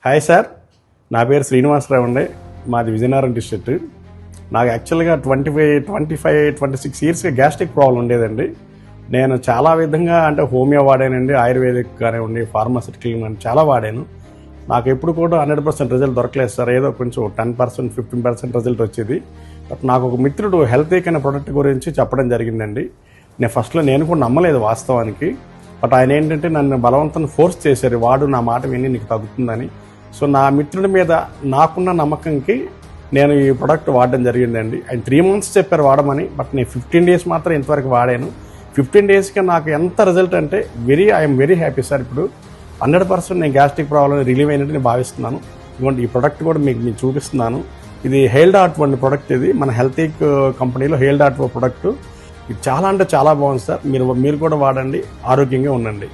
Hi sir, నా పేరు శ్రీనివాసరావు అండి. మాది విజయనగరం డిస్ట్రిక్ట్. నాకు యాక్చువల్గా 26 ఇయర్స్గా గ్యాస్ట్రిక్ ప్రాబ్లం ఉండేదండి. నేను చాలా విధంగా అంటే హోమియో వాడానండి, ఆయుర్వేదిక్ కానివ్వండి, ఫార్మాసిటికల్ కానీ చాలా వాడాను. నాకు ఎప్పుడు కూడా 100% రిజల్ట్ దొరకలేదు సార్. ఏదో కొంచెం 10%, 15% రిజల్ట్ వచ్చేది. బట్ నాకు ఒక మిత్రుడు హెల్తీక్ అనే ప్రోడక్ట్ గురించి చెప్పడం జరిగిందండి. నేను కూడా నమ్మలేదు వాస్తవానికి. బట్ ఆయన ఏంటంటే నన్ను బలవంతం ఫోర్స్ చేశారు, వాడు నా మాట విని నీకు తగ్గుతుందని. సో నా మిత్రుడి మీద నాకున్న నమ్మకంకి నేను ఈ ప్రోడక్ట్ వాడడం జరిగిందండి. ఆయన 3 months చెప్పారు వాడమని, బట్ నేను 15 days మాత్రం ఇంతవరకు వాడాను. 15 daysకి నాకు ఎంత రిజల్ట్ అంటే ఐఎమ్ వెరీ హ్యాపీ సార్. ఇప్పుడు 100% నేను గ్యాస్ట్రిక్ ప్రాబ్లం రిలీవ్ అయినట్టు నేను భావిస్తున్నాను. ఇదిగోండి, ఈ ప్రోడక్ట్ కూడా మీకు చూపిస్తున్నాను. ఇది Hale.O ప్రోడక్ట్. ఇది మన హెల్తీక్ కంపెనీలో Hale.O ప్రోడక్ట్. ఇది చాలా అంటే చాలా బాగుంది సార్. మీరు కూడా వాడండి, ఆరోగ్యంగా ఉండండి.